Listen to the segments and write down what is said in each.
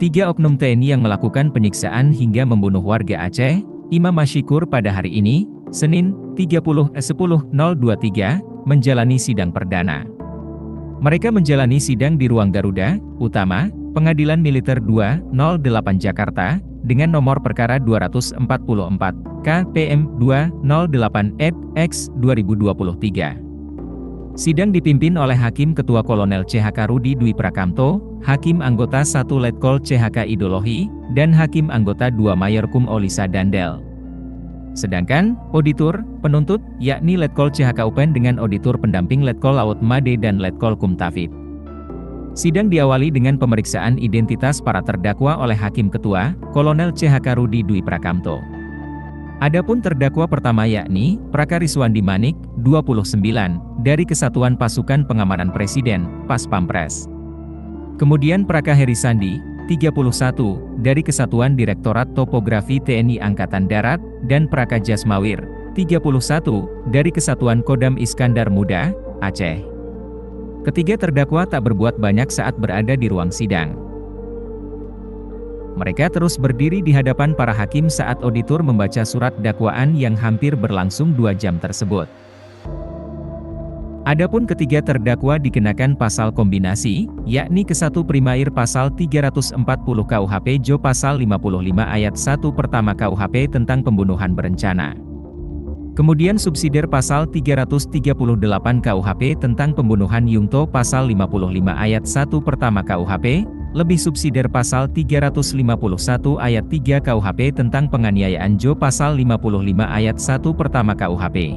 3 oknum TNI yang melakukan penyiksaan hingga membunuh warga Aceh, Imam Mashikur pada hari ini, Senin, 30/10/023, menjalani sidang perdana. Mereka menjalani sidang di ruang Garuda Utama, Pengadilan Militer 208 Jakarta, dengan nomor perkara 244, KPM 208/X 2023. Sidang dipimpin oleh Hakim Ketua Kolonel CHK Rudi Dwi Prakamto, Hakim Anggota 1 Letkol CHK Idolohi, dan Hakim Anggota 2 Mayorkum Olisa Dandel. Sedangkan, auditor, penuntut, yakni Letkol CHK Upen dengan auditor pendamping Letkol Laut Made dan Letkol Kumtafid. Sidang diawali dengan pemeriksaan identitas para terdakwa oleh Hakim Ketua, Kolonel CHK Rudi Dwi Prakamto. Adapun terdakwa pertama yakni, Praka Riswandi Manik, 29, dari Kesatuan Pasukan Pengamanan Presiden, Pas Pampres. Kemudian Praka Heri Sandi, 31, dari Kesatuan Direktorat Topografi TNI Angkatan Darat, dan Praka Jasmawir, 31, dari Kesatuan Kodam Iskandar Muda, Aceh. Ketiga terdakwa tak berbuat banyak saat berada di ruang sidang. Mereka terus berdiri di hadapan para hakim saat auditor membaca surat dakwaan yang hampir berlangsung 2 jam tersebut. Adapun ketiga terdakwa dikenakan pasal kombinasi, yakni ke-1 Primair pasal 340 KUHP Jo pasal 55 ayat 1 pertama KUHP tentang pembunuhan berencana. Kemudian subsidiar pasal 338 KUHP tentang pembunuhan Yungto pasal 55 ayat 1 pertama KUHP, lebih subsidiar pasal 351 ayat 3 KUHP tentang penganiayaan Jo pasal 55 ayat 1 pertama KUHP.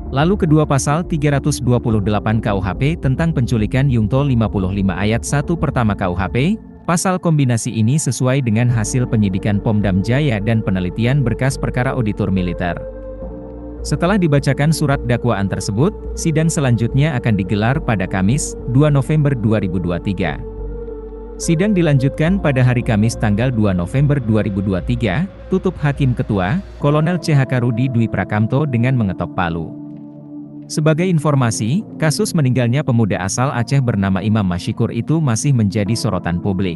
Lalu kedua pasal 328 KUHP tentang penculikan Yungto 55 ayat 1 pertama KUHP, pasal kombinasi ini sesuai dengan hasil penyidikan Pomdam Jaya dan penelitian berkas perkara auditor militer. Setelah dibacakan surat dakwaan tersebut, sidang selanjutnya akan digelar pada Kamis, 2 November 2023. Sidang dilanjutkan pada hari Kamis tanggal 2 November 2023, tutup Hakim Ketua, Kolonel CHK Rudi Dwi Prakamto dengan mengetok palu. Sebagai informasi, kasus meninggalnya pemuda asal Aceh bernama Imam Mashikur itu masih menjadi sorotan publik.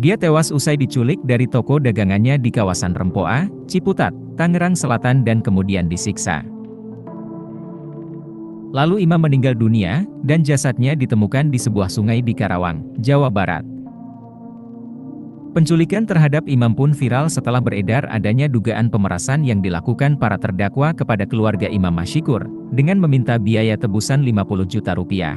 Dia tewas usai diculik dari toko dagangannya di kawasan Rempoa, Ciputat, Tangerang Selatan dan kemudian disiksa. Lalu Imam meninggal dunia, dan jasadnya ditemukan di sebuah sungai di Karawang, Jawa Barat. Penculikan terhadap Imam pun viral setelah beredar adanya dugaan pemerasan yang dilakukan para terdakwa kepada keluarga Imam Mashikur, dengan meminta biaya tebusan 50 juta rupiah.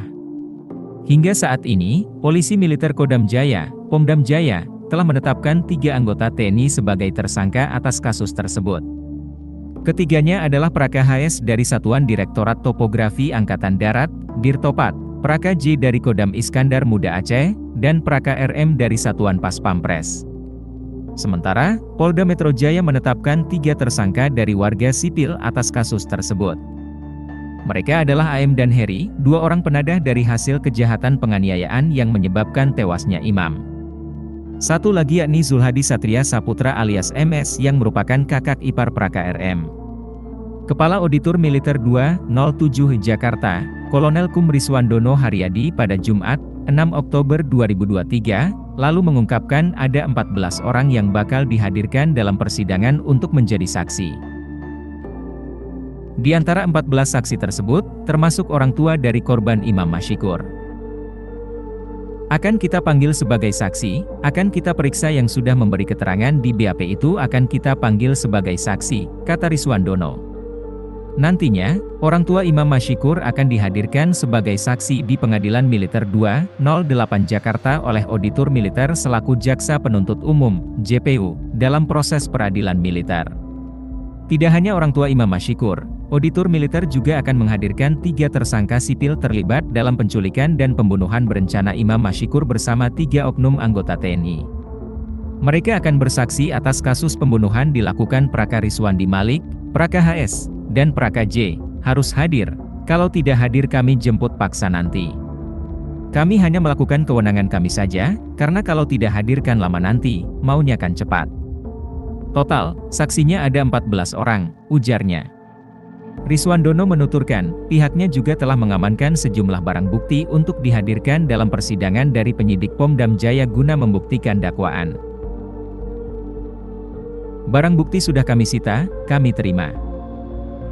Hingga saat ini, Polisi Militer Kodam Jaya, Pomdam Jaya, telah menetapkan 3 anggota TNI sebagai tersangka atas kasus tersebut. Ketiganya adalah Praka HS dari Satuan Direktorat Topografi Angkatan Darat, Dirtopat, Praka J dari Kodam Iskandar Muda Aceh, dan Praka RM dari Satuan Pas Pampres. Sementara, Polda Metro Jaya menetapkan 3 tersangka dari warga sipil atas kasus tersebut. Mereka adalah AM dan Heri, 2 orang penadah dari hasil kejahatan penganiayaan yang menyebabkan tewasnya Imam. Satu lagi yakni Zulhadi Satria Saputra alias MS yang merupakan kakak ipar Praka RM. Kepala Auditor Militer 207 Jakarta, Kolonel Kum Riswandono Haryadi pada Jumat, 6 Oktober 2023, lalu mengungkapkan ada 14 orang yang bakal dihadirkan dalam persidangan untuk menjadi saksi. Di antara 14 saksi tersebut, termasuk orang tua dari korban Imam Mashikur. Akan kita panggil sebagai saksi, akan kita periksa yang sudah memberi keterangan di BAP itu akan kita panggil sebagai saksi, kata Riswandono. Nantinya, orang tua Imam Mashikur akan dihadirkan sebagai saksi di Pengadilan Militer 208 Jakarta oleh Auditor Militer selaku Jaksa Penuntut Umum, JPU, dalam proses peradilan militer. Tidak hanya orang tua Imam Mashikur, Auditor Militer juga akan menghadirkan 3 tersangka sipil terlibat dalam penculikan dan pembunuhan berencana Imam Mashikur bersama 3 oknum anggota TNI. Mereka akan bersaksi atas kasus pembunuhan dilakukan Praka Riswandi Malik, Praka HS, dan Praka J, harus hadir, kalau tidak hadir kami jemput paksa nanti. Kami hanya melakukan kewenangan kami saja, karena kalau tidak hadirkan lama nanti, maunya kan cepat. Total, saksinya ada 14 orang, ujarnya. Riswandono menuturkan, pihaknya juga telah mengamankan sejumlah barang bukti untuk dihadirkan dalam persidangan dari penyidik Polda Jaya guna membuktikan dakwaan. Barang bukti sudah kami sita, kami terima.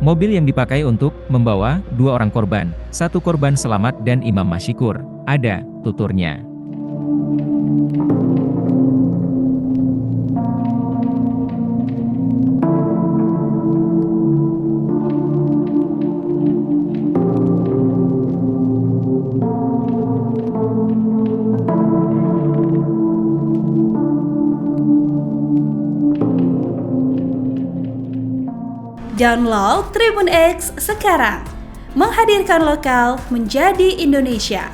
Mobil yang dipakai untuk membawa 2 orang korban, 1 korban selamat dan Imam Mashikur, ada, tuturnya. Download Tribun X sekarang, menghadirkan lokal menjadi Indonesia.